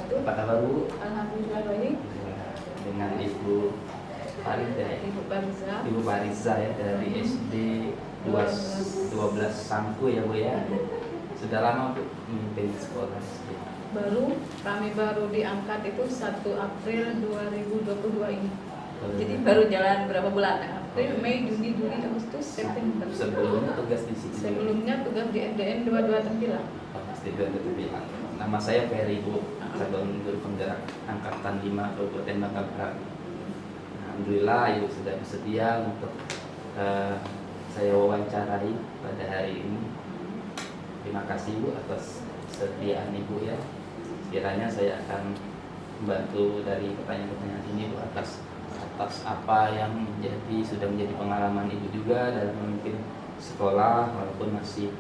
wabarakatuh. Apa kabar Bu? Alhamdulillah baik. Dengan Ibu Farida, Ibu Fariza. Ibu Fariza ya dari SD 12 Sangku ya Bu ya. Sudah lama Bu memimpin sekolah SD? Kami baru diangkat itu 1 April 2022 ini. Kalau Jadi baru jalan berapa bulan? April, Mei, Juni, Juli, Agustus, September. sebelumnya tugas di sini? Sebelumnya tugas di SDN 22 Tempilang. SD 22 bilang. Nama saya Ferry Bu, calon guru penggerak angkatan 5 Kabupaten Bangka Barat. Alhamdulillah Ibu sudah bersedia untuk saya wawancarai pada hari ini. Terima kasih Bu atas kesediaan Ibu ya. Kiranya saya akan membantu dari pertanyaan-pertanyaan ini Bu atas apa yang sudah menjadi pengalaman Ibu juga dalam memimpin sekolah walaupun masih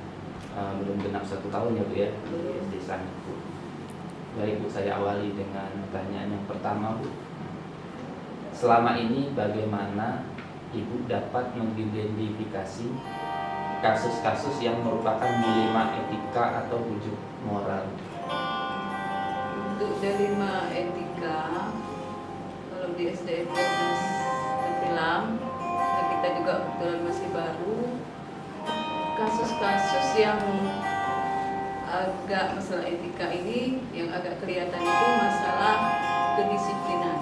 belum genap 1 tahun ya Bu ya di SD Sangku. Baik Bu, saya awali dengan pertanyaan yang pertama Bu. Selama ini bagaimana Ibu dapat mengidentifikasi kasus-kasus yang merupakan dilema etika atau ujuk moral? Untuk dilema etika, kalau di SDN 12 Tempilang, nah kita juga kebetulan masih baru, kasus-kasus yang agak masalah etika ini yang agak kelihatan itu masalah kedisiplinan.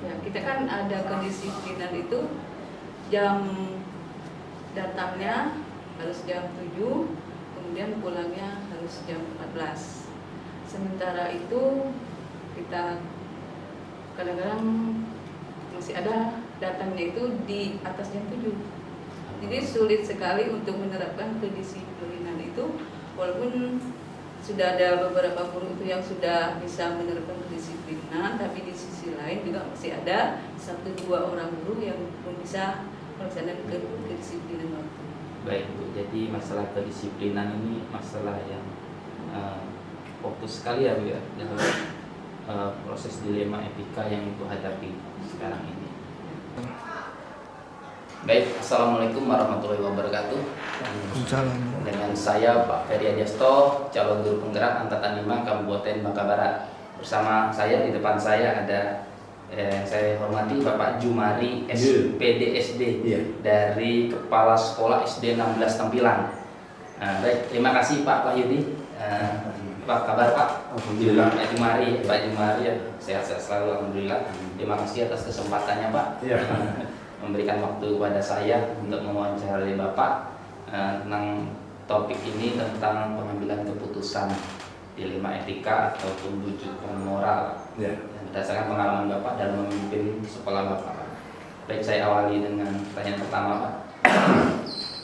Ya, kita kan ada kedisiplinan itu jam datangnya harus jam 7, kemudian pulangnya harus jam 14. Sementara itu kita kadang-kadang masih ada datangnya itu di atas jam 7. Jadi sulit sekali untuk menerapkan kedisiplinan itu, walaupun sudah ada beberapa guru itu yang sudah bisa menerapkan kedisiplinan, tapi di sisi lain juga masih ada 1-2 orang guru yang belum bisa melaksanakan kedisiplinan waktu. Baik Bu, jadi masalah kedisiplinan ini masalah yang fokus sekali ya Bu ya dalam proses dilema etika yang Ibu hadapi sekarang ini. Baik, Assalamualaikum warahmatullahi wabarakatuh. Dengan saya Pak Ferry Adiasto, calon guru penggerak angkatan 5 Kabupaten Bangka Barat. Bersama saya di depan saya ada saya hormati Bapak Jumari SPDSD dari Kepala Sekolah SD 16 Tempilang. Baik, terima kasih Pak Wahyudi. Apa kabar Pak? Alhamdulillah. Pak Jumari ya, sehat-sehat selalu alhamdulillah. Terima kasih atas kesempatannya Pak. Iya. Memberikan waktu kepada saya untuk mewawancarai Bapak tentang topik ini tentang pengambilan keputusan dilema etika ataupun rujukan moral berdasarkan pengalaman Bapak dalam memimpin sekolah Bapak. Baik, saya awali dengan pertanyaan pertama Pak.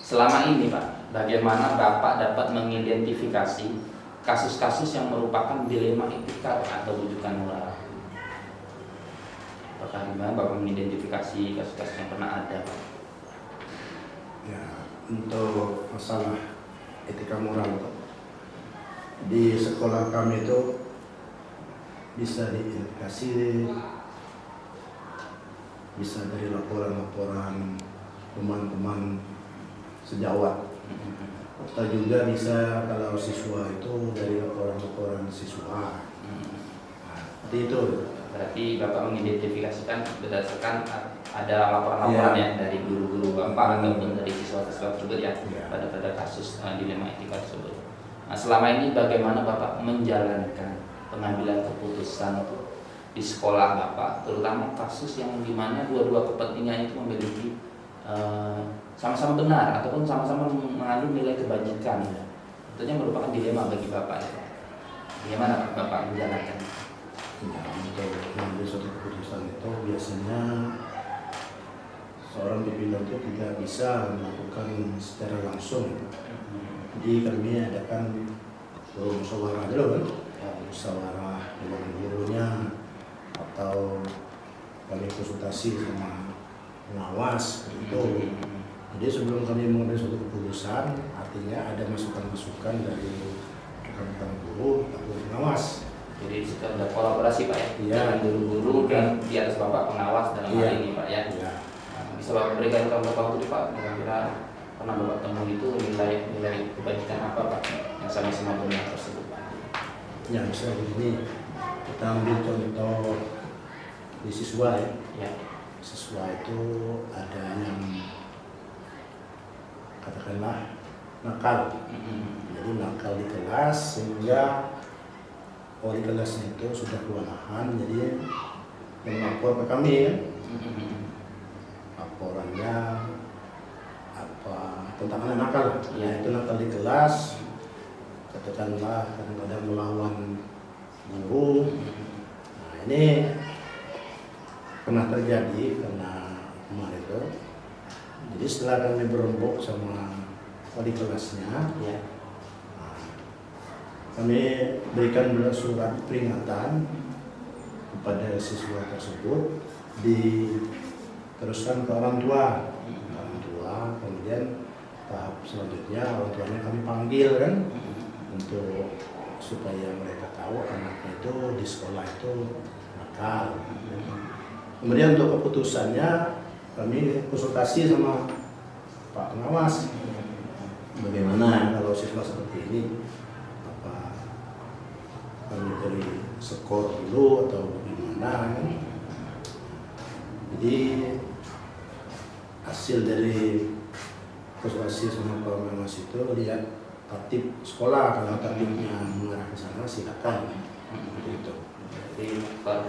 Selama ini Pak, bagaimana Bapak dapat mengidentifikasi kasus-kasus yang merupakan dilema etika atau rujukan moral? Apakah gimana Bapak mengidentifikasi kasus-kasus yang pernah ada Pak? Ya, untuk masalah etika moral di sekolah kami itu bisa diidentifikasi, bisa dari laporan-laporan teman-teman sejawat, atau juga bisa kalau siswa itu dari laporan-laporan siswa. Seperti itu. Berarti Bapak mengidentifikasikan berdasarkan ada laporan-laporan ya dari guru-guru Bapak ataupun dari siswa-siswa tersebut ya pada kasus dilema etika tersebut. Nah, selama ini bagaimana Bapak menjalankan pengambilan keputusan di sekolah Bapak, terutama kasus yang dimana dua-dua kepentingan itu memiliki sama-sama benar ataupun sama-sama mengandung nilai kebajikan, tentunya merupakan dilema bagi Bapak ya. Bagaimana Bapak menjalankan? Ya, untuk mengambil suatu keputusan itu biasanya seorang pimpinan itu tidak bisa melakukan secara langsung. Jadi kami adakan musyawarah dulu kan, musyawarah dengan gurunya atau kami konsultasi sama pengawas gitu. Jadi sebelum kami mengambil suatu keputusan, artinya ada masukan-masukan dari rekan-rekan guru atau pengawas. Jadi itu ada kolaborasi Pak ya, dengan guru-guru dan di atas Bapak pengawas dalam hal ini Pak ya. Nah, bisa Bapak berikan contoh konkret Pak, kira-kira pernah Bapak temui itu nilai kebajikan apa Pak yang sama-sama benar tersebut Pak? Ya misalnya begini, kita ambil contoh di siswa ya. Ya. Siswa itu ada yang katakanlah nakal. Jadi nakal di kelas sehingga wali kelasnya itu sudah kewalahan, jadi melapor ke kami ya. Laporannya apa tentang anak nakal, Ya. itu nakal di kelas, katakanlah kadang-kadang melawan guru. Nah ini pernah terjadi karena kemarin itu. Jadi setelah kami berembuk sama wali kelasnya, Ya. kami berikan surat peringatan kepada siswa tersebut, diteruskan ke orang tua. Kemudian tahap selanjutnya orang tuanya kami panggil kan, untuk supaya mereka tahu anaknya itu di sekolah itu nakal. Kemudian untuk keputusannya kami konsultasi sama Pak Pengawas, bagaimana kalau siswa seperti ini, apa kami beri skor dulu atau bagaimana kan? Jadi hasil dari konsultasi sama Pak Pengawas itu lihat tertib sekolah, kalau tertibnya mengarah ke sana silakan. Itu. Jadi kalau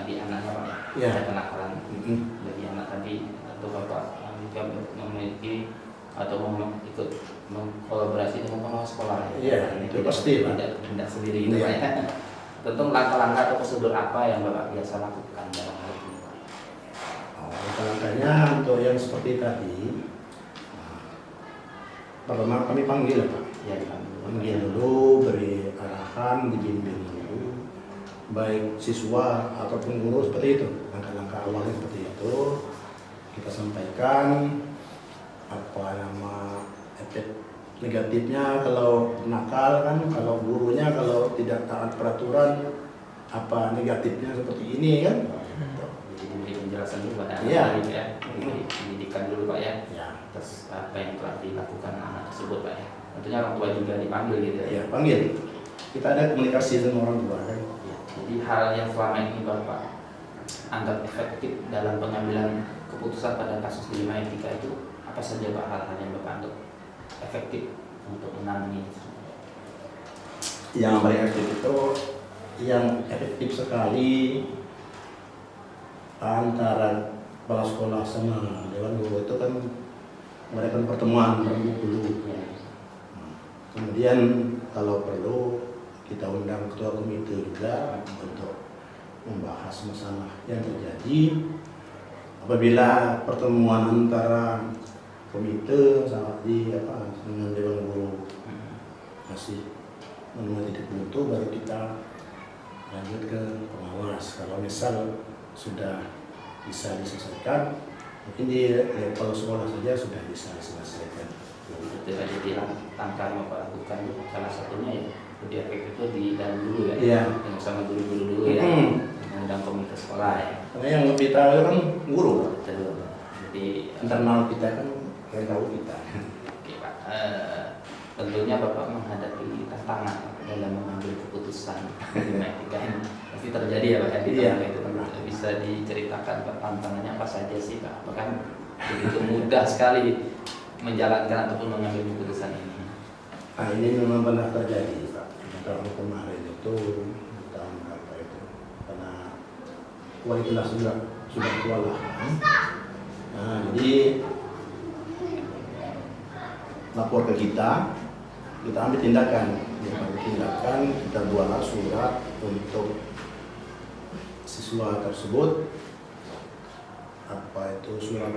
di anaknya Pak Ya. ada kenakalan bagi anak tadi, atau Bapak juga memiliki atau ikut mengkolaborasi dengan pengawas sekolah. Iya, itu pasti Pak. Tidak sendiri itu Iya. Pak ya. Tentu langkah-langkah atau prosedur apa yang Bapak biasa lakukan dalam hal ini Pak? Langkah-langkahnya untuk yang seperti tadi, pertama kami panggil Pak. Ya, dipanggil. Panggil dulu, beri arahan, dibimbing dulu, baik siswa ataupun guru seperti itu. Langkah-langkah awalnya seperti itu kita sampaikan, apa nama efek negatifnya kalau nakal kan, kalau gurunya kalau tidak taat peraturan, apa negatifnya seperti ini kan. Jadi memberi penjelasan dulu Pak ya. Iya. Ya. Memberi pendidikan dulu Pak ya. Ya, Atas apa yang telah dilakukan anak tersebut Pak ya. Tentunya orang tua juga dipanggil gitu ya. ya panggil. Kita ada komunikasi sama orang tua kan. Ya, jadi hal yang selama ini Bapak anggap efektif dalam pengambilan keputusan pada kasus dilema etika itu apa saja Pak, hal-hal yang Bapak anggap efektif untuk menangani? Yang paling efektif itu, yang efektif sekali antara kepala sekolah sama dewan guru itu kan mengadakan pertemuan berembuk dulu. Ya. Kemudian kalau perlu kita undang ketua komite juga untuk membahas masalah yang terjadi. Apabila pertemuan antara komite sama dengan dewan guru masih menemui titik buntu, baru kita lanjut ke pengawas. Kalau misal sudah bisa diselesaikan, mungkin di level sekolah saja sudah bisa diselesaikan. Itu tadi bilang langkah yang Bapak lakukan salah satunya ya lebih efektif itu di dalam dulu ya. Iya. Yang sama guru-guru dulu ya. Mengundang komite sekolah ya. Karena yang lebih tahu kan guru. Betul. Jadi Internal kita kan yang tahu kita. oke Pak. Tentunya Bapak menghadapi tantangan dalam mengambil keputusan dilema etika ini pasti terjadi ya Pak ya di Iya. tengah itu. Bisa diceritakan Pak tantangannya apa saja sih Pak? Bahkan begitu mudah sekali menjalankan ataupun mengambil keputusan ini. Nah ini memang pernah terjadi Pak. Tahun kemarin itu, tahun berapa itu, karena wali kelas juga sudah kewalahan. Nah jadi lapor ke kita ambil tindakan. Kita buat surat untuk siswa tersebut, apa itu surat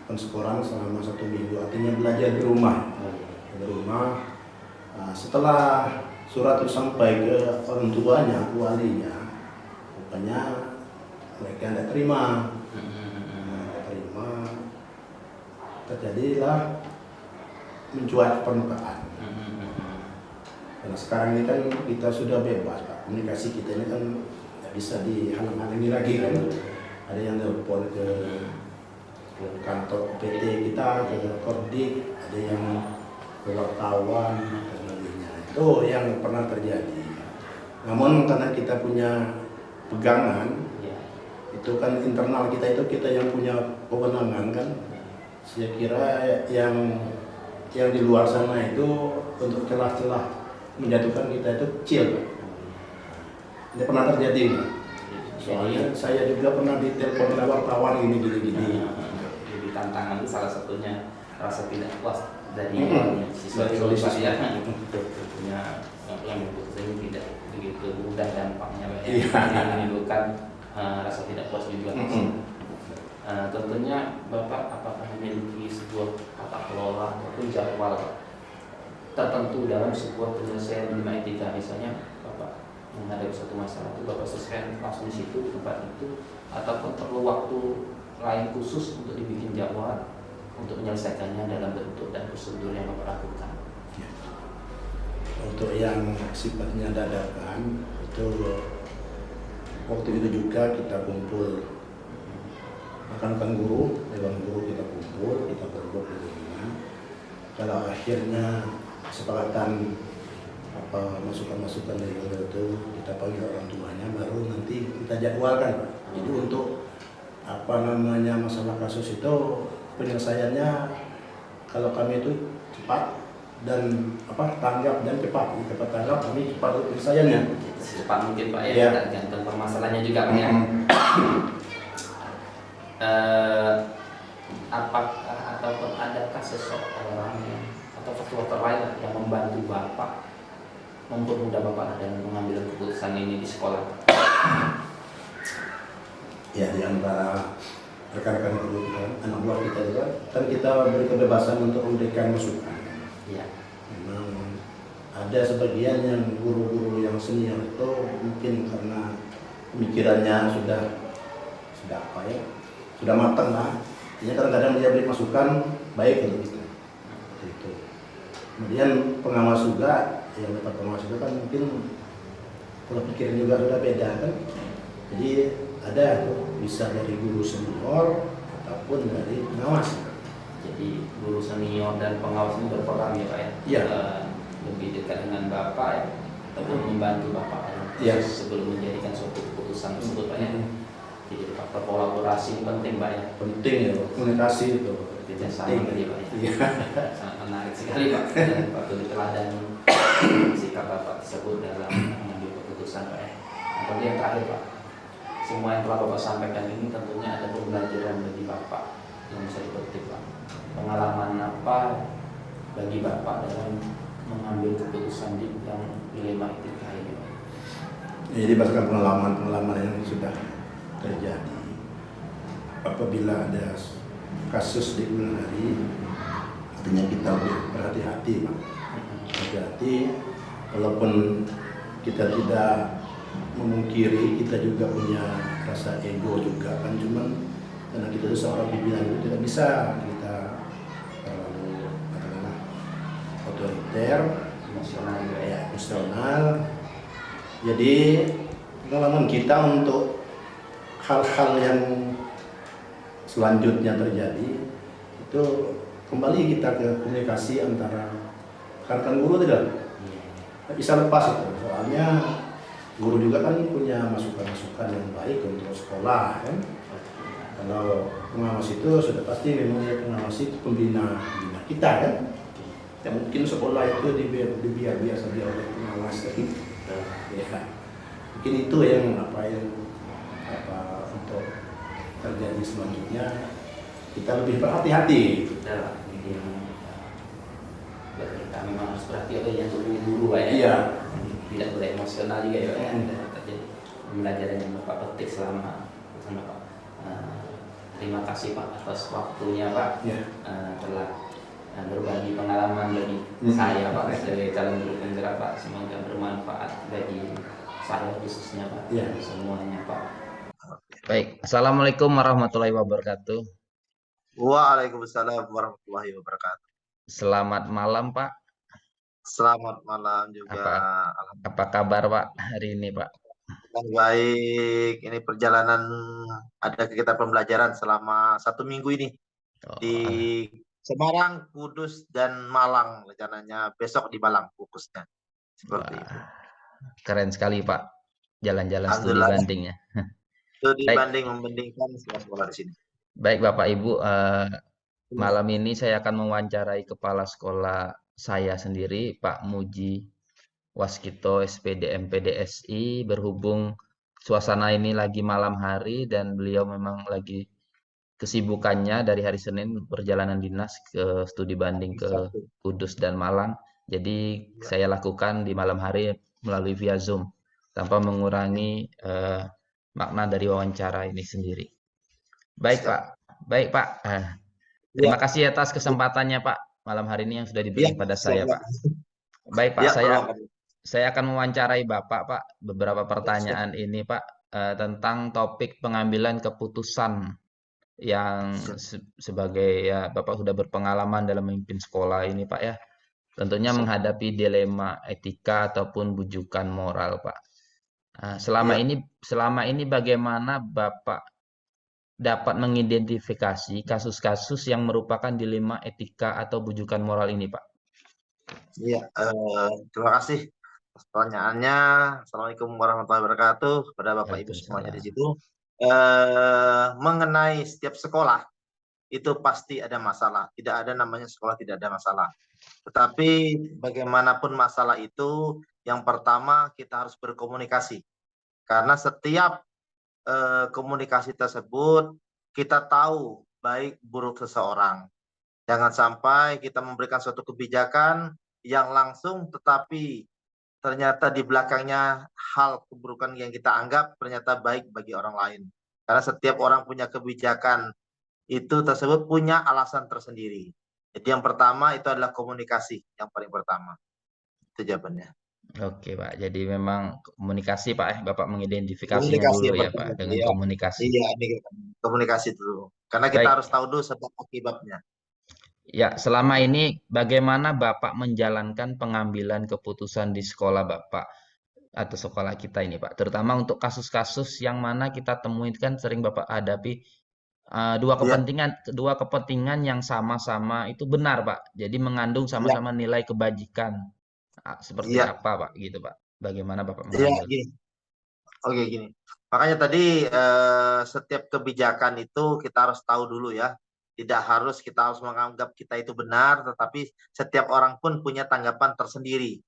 pensekoran selama 1 minggu, artinya belajar di rumah. Nah, setelah surat itu sampai ke orang tuanya, ke walinya, rupanya mereka tidak terima. Terjadilah mencuat permukaan. Karena sekarang ini kan kita sudah bebas Pak, komunikasi kita ini kan tidak bisa dihalang-halangi lagi kan. Ada yang telepon ke kantor PT kita, ke Kordik, ada yang ke wartawan dan lainnya. Itu yang pernah terjadi. Namun karena kita punya pegangan, Ya. itu kan internal kita yang punya kewenangan kan. Saya kira yang di luar sana itu untuk celah-celah menjatuhkan kita itu kecil, Pak. Ini pernah terjadi, Pak. Soalnya saya juga pernah ditelepon oleh wartawan gini. Jadi tantangan itu salah satunya rasa tidak puas dari Dari siswa ya. siswa. Tentunya yang putus ini tidak begitu mudah dampaknya, Pak, ya. Iya. Menimbulkan rasa tidak puas juga. Tentunya Bapak apakah memiliki sebuah tata kelola ataupun jadwal tertentu dalam sebuah penyelesaian dilema etika, misalnya Bapak menghadapi suatu masalah itu Bapak selesaikan langsung di situ, di tempat itu, ataupun perlu waktu lain khusus untuk dibikin jadwal untuk menyelesaikannya dalam bentuk dan prosedur yang Bapak lakukan. Untuk yang sifatnya dadakan itu waktu itu juga kita kumpul rekan-rekan guru, dewan guru kita kumpul, kita berbuat di rumah. Kalau akhirnya kesepakatan masukan-masukan dari guru itu kita panggil orang tuanya, baru nanti kita jadwalkan, Pak. Jadi untuk masalah kasus itu penyelesaiannya kalau kami itu cepat dan tanggap dan cepat tanggap, kami cepat penyelesaiannya. Secepat mungkin, Pak, ya. Ya. Tergantung permasalahannya juga, Pak, ya. Apakah ataupun adakah seseorang atau faktor lain yang membantu Bapak mempermudah Bapak dalam mengambil keputusan ini di sekolah? Ya, di antara rekan-rekan guru anak buah kita juga kan kita beri kebebasan untuk memberikan masukan. Iya. Memang ada sebagian yang guru-guru yang senior itu mungkin karena pemikirannya sudah matang lah. Jadi kadang-kadang dia beri masukan baik untuk kita. Seperti itu. Kemudian pengawas juga, yang dapat pengawas itu kan mungkin pola pikirnya juga sudah beda kan. Jadi ada bisa dari guru senior ataupun dari pengawas. Jadi guru senior dan pengawas ini berperan, ya, Pak, ya? Iya. Lebih dekat dengan Bapak, ya, ataupun membantu Bapak Iya. sebelum menjadikan suatu keputusan tersebut, Pak, ya. Jadi faktor kolaborasi ini penting, Pak, ya. Penting ya, komunikasi itu. Kerjasama tadi, Pak, ya. Iya. Sangat menarik sekali, Pak, dan patut diteladani sikap Bapak tersebut dalam mengambil keputusan, Pak, ya. Yang penting yang terakhir, Pak, semua yang telah Bapak sampaikan ini tentunya ada pembelajaran bagi Bapak yang bisa dipetik, Pak. Pengalaman apa bagi Bapak dalam mengambil keputusan di bidang dilema etika ini, Pak? Jadi berdasarkan pengalaman yang sudah terjadi, apabila ada kasus di kemudian hari, artinya kita lebih berhati-hati, Pak. Berhati-hati, walaupun kita tidak memungkiri, kita juga punya rasa ego juga kan, cuman karena kita itu seorang pimpinan itu tidak bisa kita terlalu otoriter, Emosional juga, ya. emosional. Jadi pengalaman kita untuk hal-hal yang selanjutnya terjadi itu kembali kita ke komunikasi antara rekan-rekan guru, tidak bisa lepas itu. Soalnya guru juga kan punya masukan-masukan yang baik untuk sekolah kan. Kalau pengawas itu sudah pasti memang dia pengawasi pembina kita kan. Ya mungkin sekolah itu dibiar biasa dia oleh pengawas kan. Ya. Mungkin itu yang untuk terjadi selanjutnya kita lebih berhati-hati. Betul, Pak. Jadi kita memang harus berhati-hati yang guru, Pak, ya. Iya. Tidak boleh emosional juga, ya, Pak, ya. Jadi pembelajaran yang Bapak petik selama Bapak. Terima kasih, Pak, atas waktunya, Pak. Ya. Telah berbagi pengalaman bagi saya, Pak, sebagai calon guru penggerak, Pak. Semoga bermanfaat bagi saya khususnya, Pak, Ya. dan semuanya, Pak. Baik, assalamualaikum warahmatullahi wabarakatuh. Waalaikumsalam warahmatullahi wabarakatuh. Selamat malam, Pak. Selamat malam juga. Apa kabar, Pak, hari ini, Pak? Baik, ini perjalanan ada kegiatan pembelajaran selama 1 minggu ini di Semarang, Kudus, dan Malang. Rencananya besok di Malang fokusnya. Seperti itu. keren sekali Pak, jalan-jalan studi Alhamdulillah bandingnya. studi Baik, banding membandingkan sekolah-sekolah di sini. baik Bapak Ibu, malam ini saya akan mewawancarai kepala sekolah saya sendiri, Pak Muji Waskito, SPD MPDSI, berhubung suasana ini lagi malam hari dan beliau memang lagi kesibukannya dari hari Senin perjalanan dinas ke studi banding ke Satu. Kudus dan Malang. Jadi Ya. saya lakukan di malam hari melalui via Zoom tanpa mengurangi makna dari wawancara ini sendiri. Baik Siap. Pak, baik Pak. Ya. Terima kasih atas kesempatannya Pak malam hari ini yang sudah Ya, diberikan pada saya siap. Pak. Baik Pak, Ya, perlu. saya akan mewawancarai Bapak Pak beberapa Siap. pertanyaan ini Pak tentang topik pengambilan keputusan yang sebagai ya Bapak sudah berpengalaman dalam memimpin sekolah ini Pak ya. Tentunya Siap. menghadapi dilema etika ataupun bujukan moral Pak. Selama ini bagaimana Bapak dapat mengidentifikasi kasus-kasus yang merupakan dilema etika atau bujukan moral ini Pak? Iya, terima kasih atas pertanyaannya. Assalamualaikum warahmatullahi wabarakatuh kepada Bapak Ibu semuanya di situ. Mengenai setiap sekolah itu pasti ada masalah. Tidak ada namanya sekolah tidak ada masalah. Tetapi bagaimanapun masalah itu, yang pertama kita harus berkomunikasi. Karena setiap komunikasi tersebut kita tahu baik buruk seseorang. Jangan sampai kita memberikan suatu kebijakan yang langsung tetapi ternyata di belakangnya hal keburukan yang kita anggap ternyata baik bagi orang lain. Karena setiap orang punya kebijakan itu tersebut punya alasan tersendiri. Jadi yang pertama itu adalah komunikasi yang paling pertama. Itu jawabannya. Oke Pak, jadi memang komunikasi Pak ya, Bapak mengidentifikasinya Komunikasi dulu yang ya pertama. Pak dengan Iya, komunikasi. iya, ini komunikasi dulu. Karena kita Baik, harus tahu dulu sebab akibatnya. ya selama ini bagaimana Bapak menjalankan pengambilan keputusan di sekolah Bapak atau sekolah kita ini Pak, terutama untuk kasus-kasus yang mana kita temuin kan sering Bapak hadapi dua Iya, kepentingan yang sama-sama itu benar Pak, jadi mengandung iya, sama-sama nilai kebajikan. Seperti iya, apa Pak gitu Pak? Bagaimana Bapak iya, mengambil? gini. Oke, gini. Makanya tadi setiap kebijakan itu kita harus tahu dulu ya. Tidak harus kita harus menganggap kita itu benar, tetapi setiap orang pun punya tanggapan tersendiri.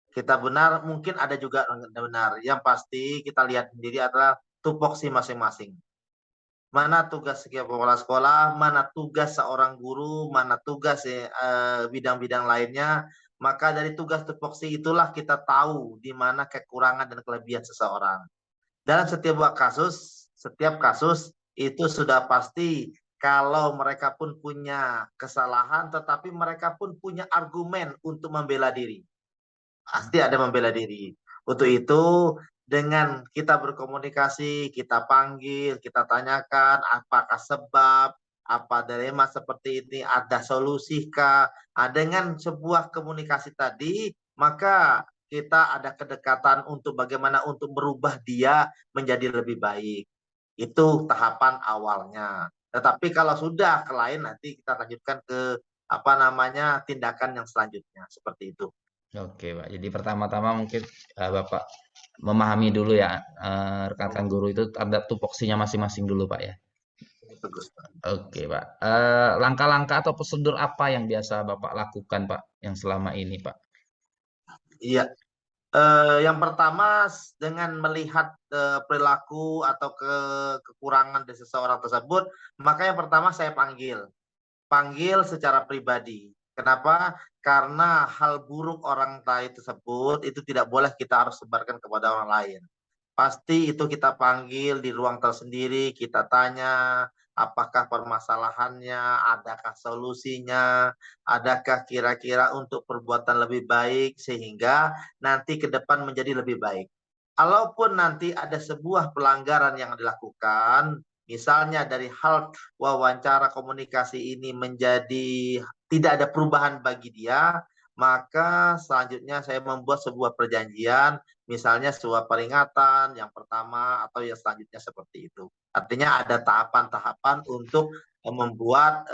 Kita benar, mungkin ada juga benar. Yang pasti kita lihat sendiri adalah tupoksi masing-masing. Mana tugas kepala sekolah, mana tugas seorang guru, mana tugas bidang-bidang lainnya. Maka dari tugas tupoksi itulah kita tahu di mana kekurangan dan kelebihan seseorang. Dalam setiap kasus itu sudah pasti kalau mereka pun punya kesalahan, tetapi mereka pun punya argumen untuk membela diri. Pasti ada membela diri. Untuk itu, dengan kita berkomunikasi, kita panggil, kita tanyakan apakah sebab, apa dilema seperti ini, ada solusi kah? Dengan sebuah komunikasi tadi, maka kita ada kedekatan untuk bagaimana untuk merubah dia menjadi lebih baik. Itu tahapan awalnya. Tetapi kalau sudah ke lain, nanti kita lanjutkan ke tindakan yang selanjutnya seperti itu. Oke Pak, jadi pertama-tama mungkin Bapak memahami dulu ya rekan-rekan guru itu terhadap tupoksinya masing-masing dulu Pak ya. Bagus, Pak. Oke Pak, langkah-langkah atau prosedur apa yang biasa Bapak lakukan Pak yang selama ini Pak? Iya, yang pertama dengan melihat perilaku atau kekurangan dari seseorang tersebut, maka yang pertama saya panggil secara pribadi. Kenapa? Karena hal buruk orang lain tersebut itu tidak boleh kita harus sebarkan kepada orang lain. Pasti itu kita panggil di ruang tersendiri, kita tanya apakah permasalahannya, adakah solusinya, adakah kira-kira untuk perbuatan lebih baik sehingga nanti ke depan menjadi lebih baik. Kalaupun nanti ada sebuah pelanggaran yang dilakukan, misalnya dari hal wawancara komunikasi ini menjadi tidak ada perubahan bagi dia, maka selanjutnya saya membuat sebuah perjanjian, misalnya sebuah peringatan yang pertama atau yang selanjutnya seperti itu. Artinya ada tahapan-tahapan untuk membuat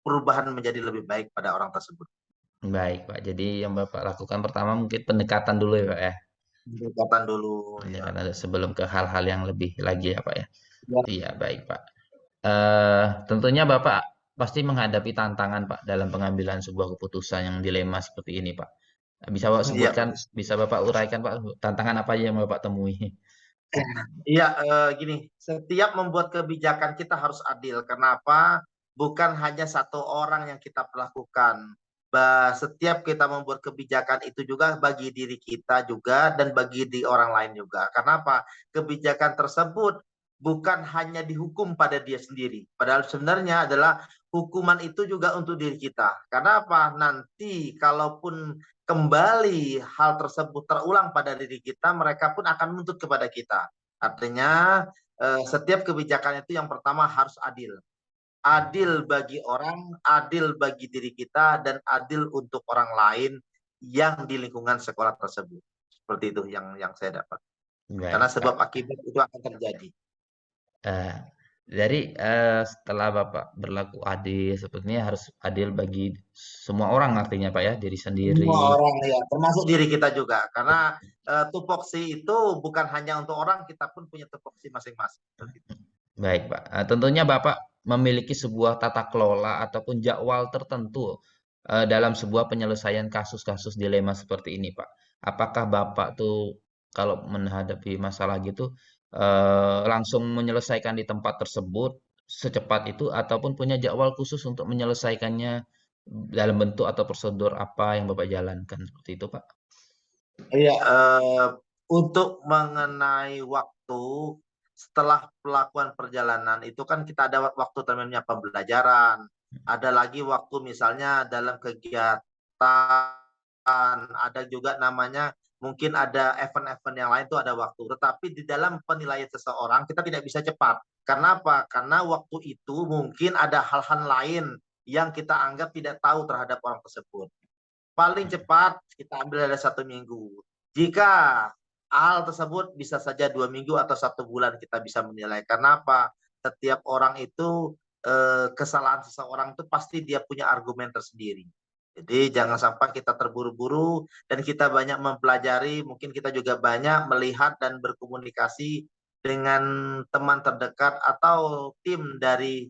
perubahan menjadi lebih baik pada orang tersebut. Baik, Pak. Jadi yang Bapak lakukan pertama mungkin pendekatan dulu ya, Pak ya. Pendekatan dulu ya. Pendekatan sebelum ke hal-hal yang lebih lagi ya, Pak ya. Ya, Iya, baik, Pak. Tentunya Bapak pasti menghadapi tantangan, Pak, dalam pengambilan sebuah keputusan yang dilema seperti ini, Pak. Bisa Bapak iya. sebutkan, bisa Bapak uraikan, Pak, tantangan apa aja yang Bapak temui? Iya, gini, setiap membuat kebijakan kita harus adil. Kenapa? Bukan hanya satu orang yang kita lakukan. Setiap kita membuat kebijakan itu juga bagi diri kita juga dan bagi di orang lain juga. Kenapa? Kebijakan tersebut bukan hanya dihukum pada dia sendiri. Padahal sebenarnya adalah hukuman itu juga untuk diri kita. Kenapa? Nanti kalaupun kembali hal tersebut terulang pada diri kita, mereka pun akan menuntut kepada kita. Artinya setiap kebijakan itu yang pertama harus adil. Adil bagi orang, adil bagi diri kita, dan adil untuk orang lain yang di lingkungan sekolah tersebut. Seperti itu yang saya dapat. Karena Baik, sebab Pak. akibat itu akan terjadi. Eh, setelah Bapak berlaku adil, sepertinya harus adil bagi semua orang artinya, Pak ya, diri Semua sendiri. orang ya, termasuk diri kita juga. Karena tupoksi itu bukan hanya untuk orang, kita pun punya tupoksi masing-masing. Baik, Pak. Tentunya Bapak memiliki sebuah tata kelola ataupun jadwal tertentu dalam sebuah penyelesaian kasus-kasus dilema seperti ini, Pak. Apakah Bapak tuh kalau menghadapi masalah gitu langsung menyelesaikan di tempat tersebut secepat itu ataupun punya jadwal khusus untuk menyelesaikannya dalam bentuk atau prosedur apa yang Bapak jalankan seperti itu, Pak? Iya, untuk mengenai waktu setelah pelakuan perjalanan itu kan kita ada waktu terminnya pembelajaran, ada lagi waktu misalnya dalam kegiatan, ada juga namanya mungkin ada event-event yang lain itu ada waktu. Tetapi di dalam penilaian seseorang kita tidak bisa cepat. Karena apa? Karena waktu itu mungkin ada hal-hal lain yang kita anggap tidak tahu terhadap orang tersebut. Paling cepat kita ambil ada 1 minggu. Jika hal tersebut bisa saja 2 minggu atau 1 bulan kita bisa menilai. Karena apa? Setiap orang itu kesalahan seseorang itu pasti dia punya argumen tersendiri. Jadi jangan sampai kita terburu-buru dan kita banyak mempelajari, mungkin kita juga banyak melihat dan berkomunikasi dengan teman terdekat atau tim dari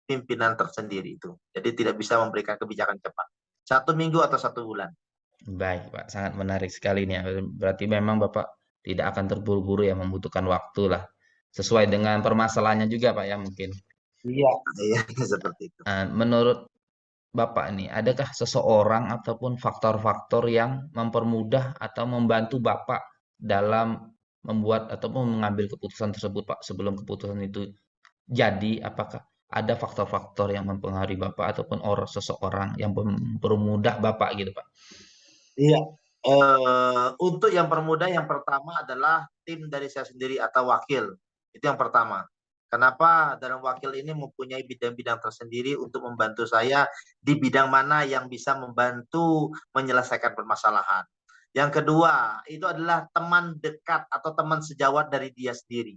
pimpinan tersendiri itu. Jadi tidak bisa memberikan kebijakan cepat. 1 minggu atau 1 bulan. Baik, Pak. Sangat menarik sekali nih. Berarti memang Bapak tidak akan terburu-buru ya membutuhkan waktu lah. Sesuai dengan permasalahannya juga, Pak ya mungkin. Iya, iya seperti itu. Menurut Bapak nih, adakah seseorang ataupun faktor-faktor yang mempermudah atau membantu Bapak dalam membuat ataupun mengambil keputusan tersebut, Pak? Sebelum keputusan itu jadi, apakah ada faktor-faktor yang mempengaruhi Bapak ataupun orang seseorang yang mempermudah Bapak gitu, Pak? Iya. Untuk yang permudah yang pertama adalah tim dari saya sendiri atau wakil. Itu yang pertama. Kenapa? Dalam wakil ini mempunyai bidang-bidang tersendiri untuk membantu saya di bidang mana yang bisa membantu menyelesaikan permasalahan. Yang kedua, itu adalah teman dekat atau teman sejawat dari dia sendiri.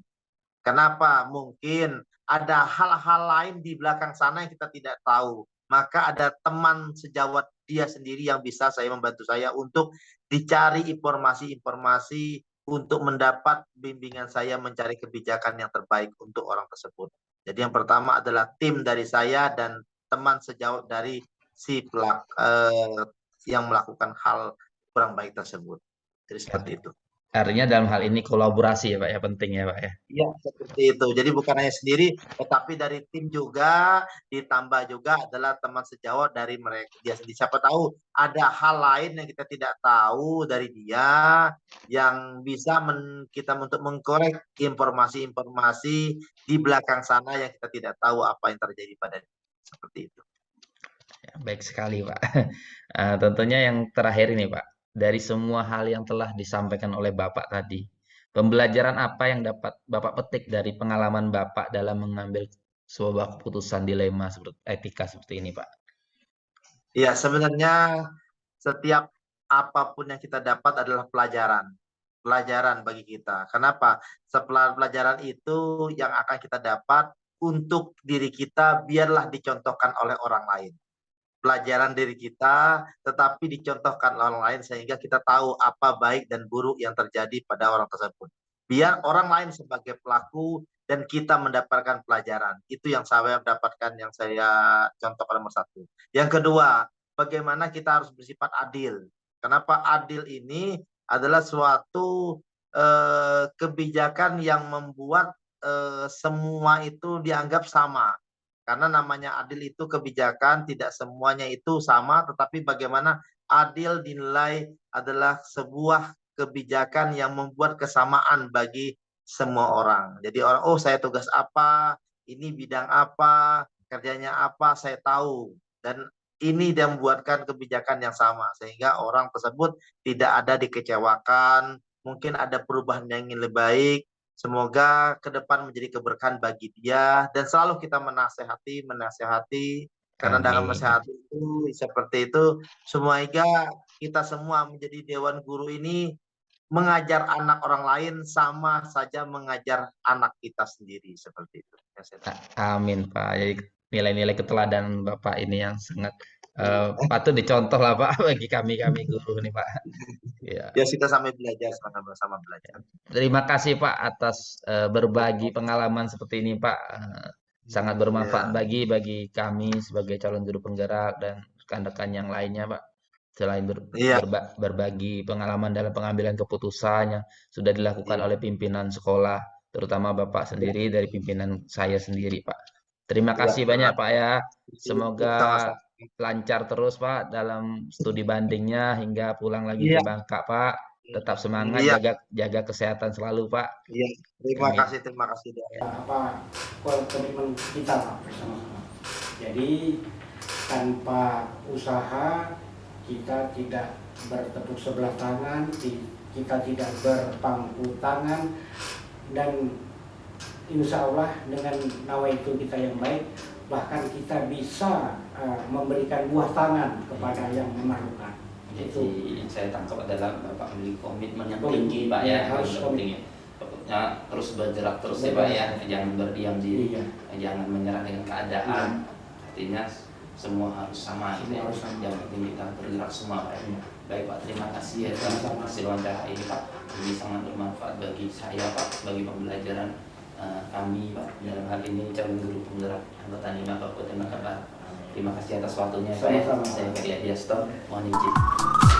Kenapa? Mungkin ada hal-hal lain di belakang sana yang kita tidak tahu. Maka ada teman sejawat dia sendiri yang bisa saya membantu saya untuk dicari informasi-informasi untuk mendapat bimbingan saya mencari kebijakan yang terbaik untuk orang tersebut. Jadi yang pertama adalah tim dari saya dan teman sejawat dari si yang melakukan hal kurang baik tersebut. Jadi seperti itu. Artinya dalam hal ini kolaborasi ya Pak ya, penting ya Pak ya. Iya, seperti itu. Jadi bukan hanya sendiri, tetapi dari tim juga, ditambah juga adalah teman sejawat dari mereka dia sendiri. Siapa tahu ada hal lain yang kita tidak tahu dari dia, yang bisa kita untuk mengkorek informasi-informasi di belakang sana yang kita tidak tahu apa yang terjadi pada dia. Seperti itu. Ya, baik sekali Pak. Tentunya yang terakhir ini Pak, dari semua hal yang telah disampaikan oleh Bapak tadi, pembelajaran apa yang dapat Bapak petik dari pengalaman Bapak dalam mengambil sebuah keputusan dilema seperti etika seperti ini Pak? Iya, sebenarnya setiap apapun yang kita dapat adalah pelajaran. Pelajaran bagi kita. Kenapa? Setelah pelajaran itu yang akan kita dapat untuk diri kita biarlah dicontohkan oleh orang lain. pelajaran diri kita, tetapi dicontohkan orang lain sehingga kita tahu apa baik dan buruk yang terjadi pada orang tersebut. Biar orang lain sebagai pelaku dan kita mendapatkan pelajaran. Itu yang saya dapatkan, yang saya contohkan nomor satu. Yang kedua, bagaimana kita harus bersifat adil. Kenapa adil ini adalah suatu kebijakan yang membuat semua itu dianggap sama. Karena namanya adil itu kebijakan, tidak semuanya itu sama, tetapi bagaimana adil dinilai adalah sebuah kebijakan yang membuat kesamaan bagi semua orang. Jadi orang, oh saya tugas apa, ini bidang apa, kerjanya apa, saya tahu. Dan ini dia membuatkan kebijakan yang sama, sehingga orang tersebut tidak ada dikecewakan, mungkin ada perubahan yang ingin lebih baik. Semoga ke depan menjadi keberkahan bagi dia, dan selalu kita menasehati, karena dengan Amin. menasehati itu seperti itu, semoga kita semua menjadi Dewan Guru ini mengajar anak orang lain sama saja mengajar anak kita sendiri, seperti itu. Ya, saya tahu. Amin Pak. Jadi nilai-nilai keteladanan Bapak ini yang sangat patut dicontoh lah Pak bagi kami guru nih Pak. Ya. Ya, kita sambil belajar, sama-sama belajar. Terima kasih Pak atas berbagi pengalaman seperti ini Pak. Sangat bermanfaat bagi kami sebagai calon guru penggerak dan rekan-rekan yang lainnya Pak. Selain Iya, berbagi pengalaman dalam pengambilan keputusan yang sudah dilakukan oleh pimpinan sekolah, terutama Bapak sendiri dari pimpinan saya sendiri Pak. Terima kasih banyak Pak ya. Semoga sama-sama. lancar terus Pak dalam studi bandingnya hingga pulang lagi ke Iya, Bangka Pak. Tetap semangat, iya, jaga kesehatan selalu Pak. iya. Terima Amin. kasih. Dok. apa komitmen kita Pak bersama-sama. Jadi tanpa usaha kita tidak bertepuk sebelah tangan, kita tidak berpangku tangan, dan insya Allah dengan nawaitu kita yang baik, bahkan kita bisa memberikan buah tangan kepada yang memerlukan. Jadi saya tangkap adalah Bapak memiliki komitmen yang tinggi Pak Ya, ya, harus tinggi. Pokoknya terus bergerak terus ya Pak ya, jangan berdiam diri, Iya. jangan menyerah dengan keadaan. Artinya semua harus sama gitu ya. Semua harus sama. Yang penting kita bergerak semua Pak. Iya. Baik Pak, terima kasih ya Pak Sama-sama. hasil wawancara ini Pak. Ini sangat bermanfaat bagi saya Pak, bagi pembelajaran kami Pak. Dalam hal ini calon guru penggerak anggota 5 Kabupaten Bangka Barat. Terima kasih atas waktunya Pak ya. Sama-sama. Saya Ferry Adiasto, mohon izin.